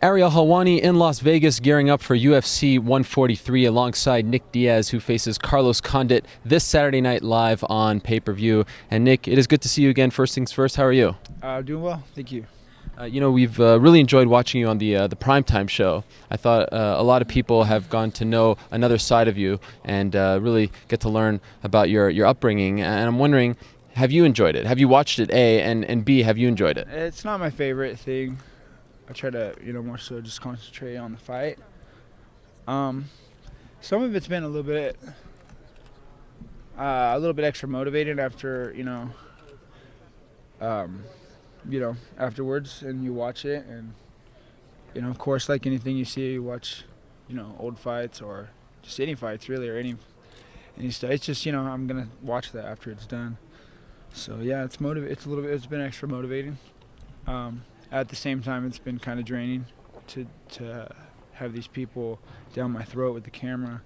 Ariel Helwani in Las Vegas gearing up for UFC 143 alongside Nick Diaz, who faces Carlos Condit this Saturday night live on pay-per-view. And Nick, it is good to see you again. First things first, how are you? Doing well, thank you. We've really enjoyed watching you on the Primetime show. I thought a lot of people have gone to know another side of you and really get to learn about your upbringing. And I'm wondering, have you enjoyed it? Have you watched it, A, and B, have you enjoyed it? It's not my favorite thing. I try to, more so just concentrate on the fight. Some of it's been a little bit extra motivated after, afterwards, and you watch it, and of course, like anything you see, you watch, old fights or just any fights really, or any stuff. It's just, I'm gonna watch that after it's done. So yeah, it's been extra motivating. At the same time, it's been kind of draining to have these people down my throat with the camera.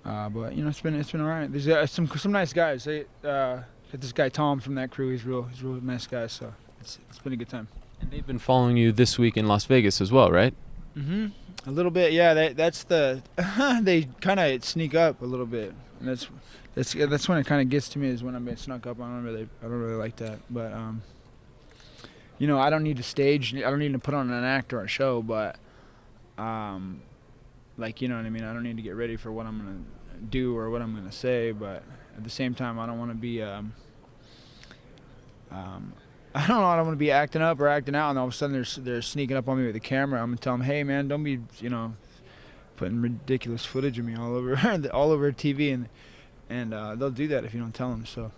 But it's been all right. There's some nice guys. Got this guy Tom from that crew. He's real nice guy. So it's been a good time. And they've been following you this week in Las Vegas as well, right? A little bit, yeah. That's the they kind of sneak up a little bit, and that's when it kind of gets to me, is when I'm being snuck up. I don't really like that, but I don't need to stage. I don't need to put on an act or a show, but you know what I mean. I don't need to get ready for what I'm gonna do or what I'm gonna say, but at the same time, I don't want to be I don't want to be acting up or acting out, and all of a sudden they're sneaking up on me with the camera. I'm gonna tell them, hey man, don't be putting ridiculous footage of me all over TV, and they'll do that if you don't tell them. So.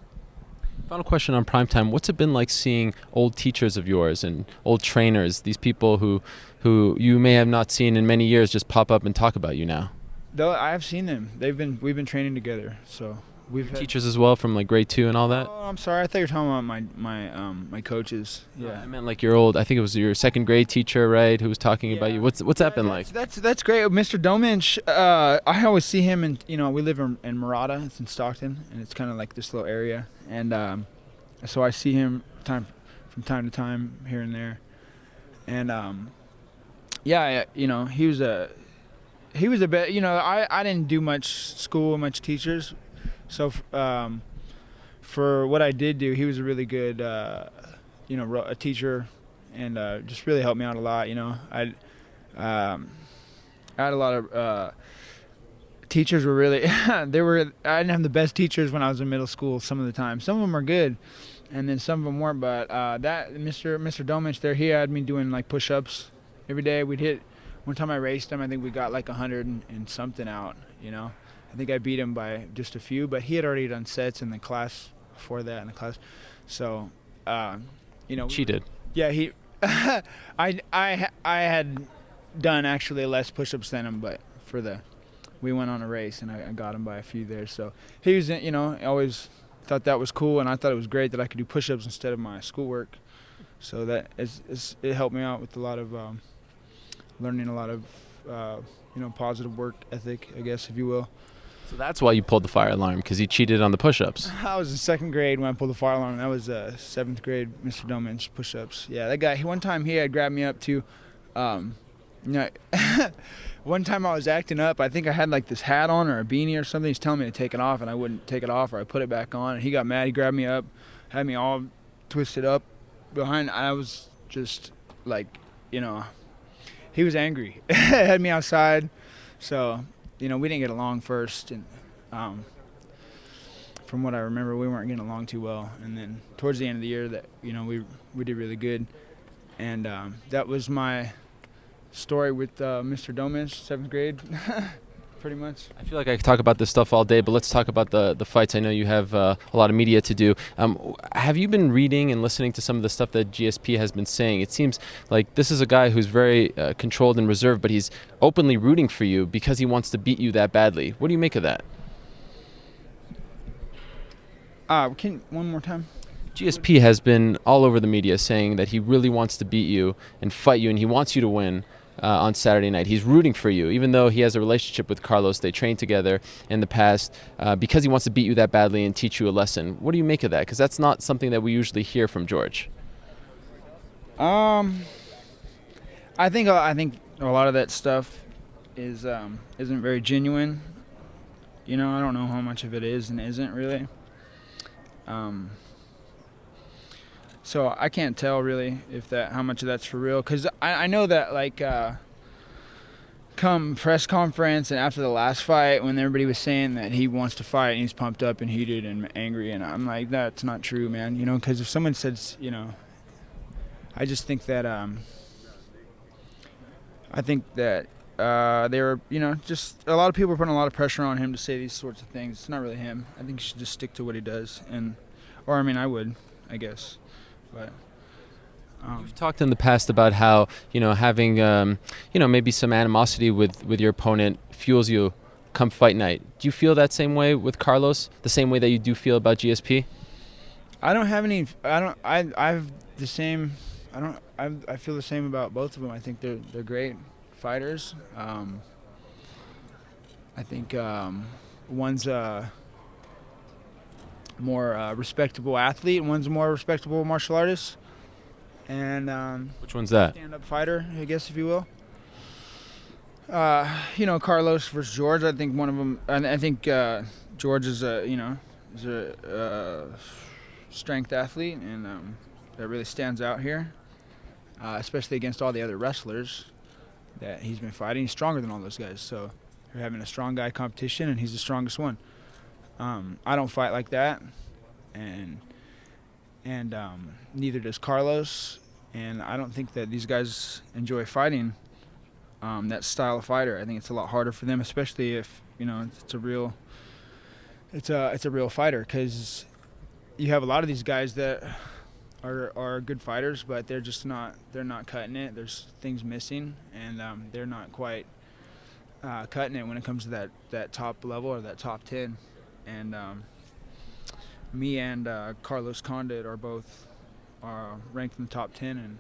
Final question on Primetime. What's it been like seeing old teachers of yours and old trainers, these people who you may have not seen in many years, just pop up and talk about you now? Though I have seen them. We've been training together, so we've had teachers as well from like grade 2 and all that. Oh, I'm sorry. I thought you were talking about my coaches. Yeah, I meant like your old. I think it was your second grade teacher, right? Who was talking about you. What's that been like? That's great. Mr. Dominch. I always see him, and we live in Murata. It's in Stockton, and it's kind of like this little area, and so I see him from time to time here and there, and he was a bit. I didn't do much school, much teachers. So for what I did do, he was a really good, a teacher, and just really helped me out a lot. I had a lot of teachers were really I didn't have the best teachers when I was in middle school. Some of the time, some of them are good, and then some of them weren't. But that Mr. Domich there, he had me doing like push-ups every day. We'd hit. One time I raced him, I think we got like 100 and something out. I think I beat him by just a few, but he had already done sets in the class before that in the class. So, cheated. Yeah, he. I had done actually less push-ups than him, but we went on a race and I got him by a few there. So he was, I always thought that was cool, and I thought it was great that I could do push-ups instead of my schoolwork. So that it helped me out with a lot of learning a lot of positive work ethic, I guess, if you will. So that's why you pulled the fire alarm, because he cheated on the push-ups. I was in second grade when I pulled the fire alarm. That was seventh grade Mr. Dominch push-ups. Yeah, that guy. One time he had grabbed me up to, one time I was acting up. I think I had like this hat on or a beanie or something. He's telling me to take it off, and I wouldn't take it off, or I put it back on. And he got mad. He grabbed me up, had me all twisted up behind. I was just like, he was angry. Had me outside. So, we didn't get along first, and from what I remember, we weren't getting along too well. And then towards the end of the year, that we did really good, and that was my story with Mr. Dominch, seventh grade, pretty much. I feel like I could talk about this stuff all day, but let's talk about the fights. I know you have a lot of media to do. Have you been reading and listening to some of the stuff that GSP has been saying? It seems like this is a guy who's very controlled and reserved, but he's openly rooting for you because he wants to beat you that badly. What do you make of that? One more time? GSP has been all over the media saying that he really wants to beat you and fight you, and he wants you to win. On Saturday night. He's rooting for you, even though he has a relationship with Carlos. They trained together in the past because he wants to beat you that badly and teach you a lesson. What do you make of that? Because that's not something that we usually hear from George. I I think a lot of that stuff isn't very genuine. You know, I don't know how much of it is and isn't really. Um, so I can't tell really if that how much of that's for real. Cause I know that like come press conference and after the last fight when everybody was saying that he wants to fight and he's pumped up and heated and angry, and I'm like, that's not true, man. You know, because if someone says, you know, I just think that they were, you know, just a lot of people are putting a lot of pressure on him to say these sorts of things. It's not really him. I think he should just stick to what he does, or I mean, I would, I guess, but. You've talked in the past about how, you know, having, you know, maybe some animosity with your opponent fuels you come fight night. Do you feel that same way with Carlos? The same way that you do feel about GSP? I don't have any. I don't. I have the same. I don't. I feel the same about both of them. I think they're great fighters. I think one's a more respectable athlete, and one's a more respectable martial artist. And Which one's that? stand-up fighter, I guess, if you will. You know, Carlos versus George. I think one of them. I think George is a strength athlete, and that really stands out here, especially against all the other wrestlers that he's been fighting. He's stronger than all those guys, so you're having a strong guy competition, and he's the strongest one. I don't fight like that, and neither does Carlos, and I don't think that these guys enjoy fighting that style of fighter. I think it's a lot harder for them, especially if, you know, it's a real fighter, because you have a lot of these guys that are good fighters, but they're not cutting it. There's things missing, and they're not quite cutting it when it comes to that top level or that top 10. And me and Carlos Condit are both ranked in the top 10, and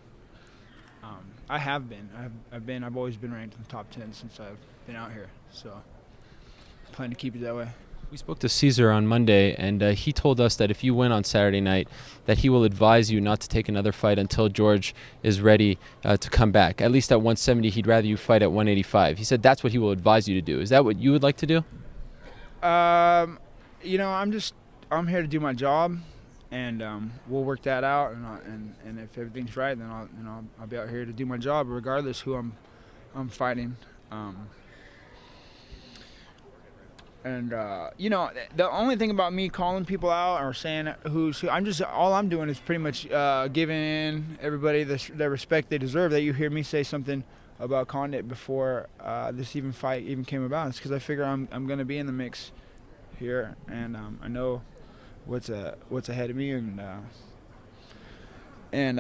I have been. I've always been ranked in the top 10 since I've been out here. So I plan to keep it that way. We spoke to Caesar on Monday, and he told us that if you win on Saturday night, that he will advise you not to take another fight until George is ready to come back. At least at 170, he'd rather you fight at 185. He said that's what he will advise you to do. Is that what you would like to do? You know, I'm here to do my job, and we'll work that out. And if everything's right, then I'll be out here to do my job, regardless who I'm fighting. You know, the only thing about me calling people out or saying who's who, all I'm doing is pretty much giving everybody the respect they deserve. That you hear me say something about Condit before this fight even came about. It's because I figure I'm going to be in the mix here, and I know what's ahead of me, and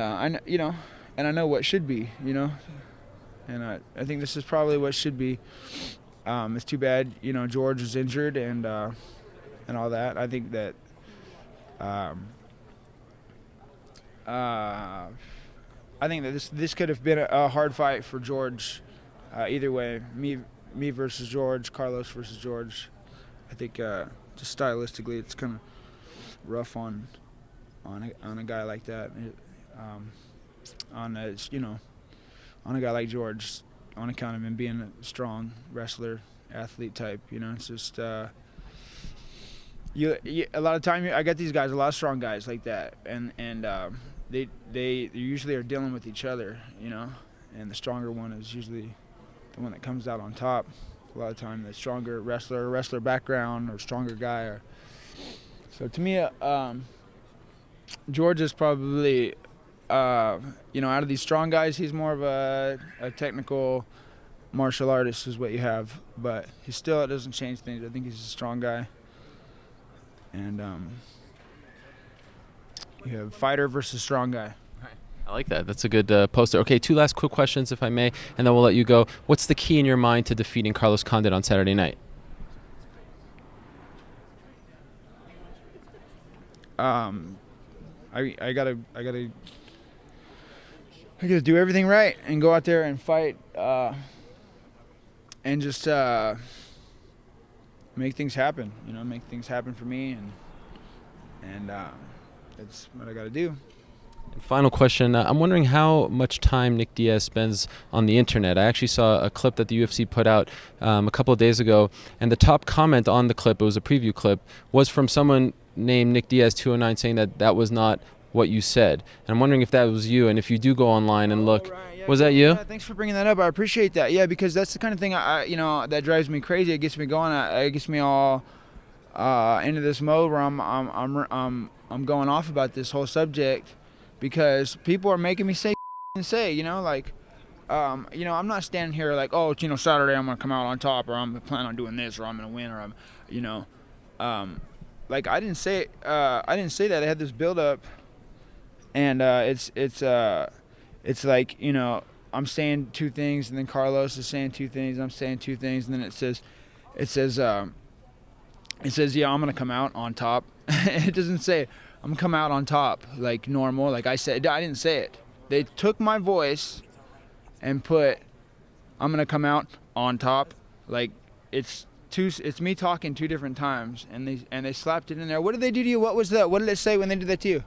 I know what should be, you know, and I think this is probably what should be. It's too bad, you know, George is injured and all that. I think that this could have been a hard fight for George. Either way, me versus George, Carlos versus George. I think just stylistically, it's kind of rough on a guy like that. On a guy like George, on account of him being a strong wrestler, athlete type. You know, it's just a lot of time I got these guys, a lot of strong guys like that, and they usually are dealing with each other. You know, and the stronger one is usually the one that comes out on top. A lot of time, the stronger wrestler background, or stronger guy. So to me, George is probably, out of these strong guys, he's more of a technical martial artist is what you have. But it doesn't change things. I think he's a strong guy. And you have fighter versus strong guy. I like that. That's a good poster. Okay, 2 last quick questions, if I may, and then we'll let you go. What's the key in your mind to defeating Carlos Condit on Saturday night? I gotta do everything right and go out there and fight, and just make things happen. You know, make things happen for me, and that's what I gotta do. Final question. I'm wondering how much time Nick Diaz spends on the internet. I actually saw a clip that the UFC put out a couple of days ago, and the top comment on the clip, it was a preview clip, was from someone named Nick Diaz 209 saying that that was not what you said. And I'm wondering if that was you, and if you do go online and look, Right, yeah, was that you? Yeah, thanks for bringing that up. I appreciate that. Yeah, because that's the kind of thing that drives me crazy. It gets me going. It gets me all into this mode where I'm going off about this whole subject because people are making me say like I'm not standing here like, oh, Saturday I'm gonna come out on top, or I'm planning on doing this, or I'm gonna win, or you know, like I didn't say that. I had this build up, and it's like I'm saying two things, and then Carlos is saying two things, I'm saying two things, and then it says yeah, I'm gonna come out on top. It doesn't say I'm gonna come out on top like normal. Like I said, I didn't say it. They took my voice and put I'm gonna come out on top. Like it's me talking two different times, and they slapped it in there. What did they do to you? What was that? What did it say when they did that to you?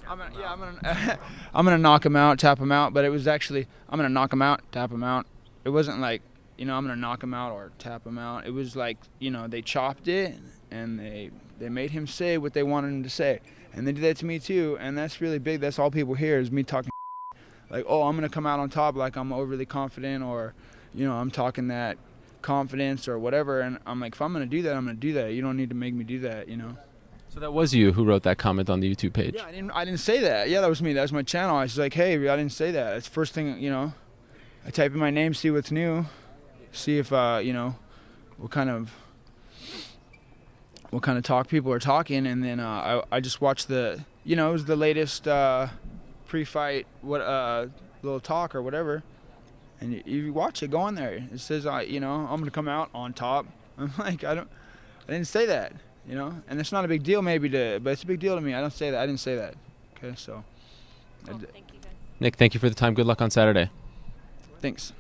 I'm gonna knock him out, tap him out. But it was actually I'm gonna knock him out, tap him out. It wasn't like I'm gonna knock him out or tap him out. It was like they chopped it and they made him say what they wanted him to say, and they did that to me too. And that's really big. That's all people hear is me talking like, oh, I'm gonna come out on top, like I'm overly confident, or I'm talking that confidence or whatever. And I'm like, if I'm gonna do that, I'm gonna do that. You don't need to make me do that. So that was you who wrote that comment on the YouTube page? Yeah, I didn't say that. Yeah, that was me. That was my channel. I was like, hey, I didn't say that. It's the first thing, I type in my name, see what's new, see if, what kind of talk people are talking. And then I just watched it was the latest pre-fight, little talk or whatever. And you watch it, go on there. It says, I'm going to come out on top. I'm like, I didn't say that. And it's not a big deal but it's a big deal to me. I didn't say that. Okay, so. Cool. Thank you, guys. Nick, thank you for the time. Good luck on Saturday. Thanks.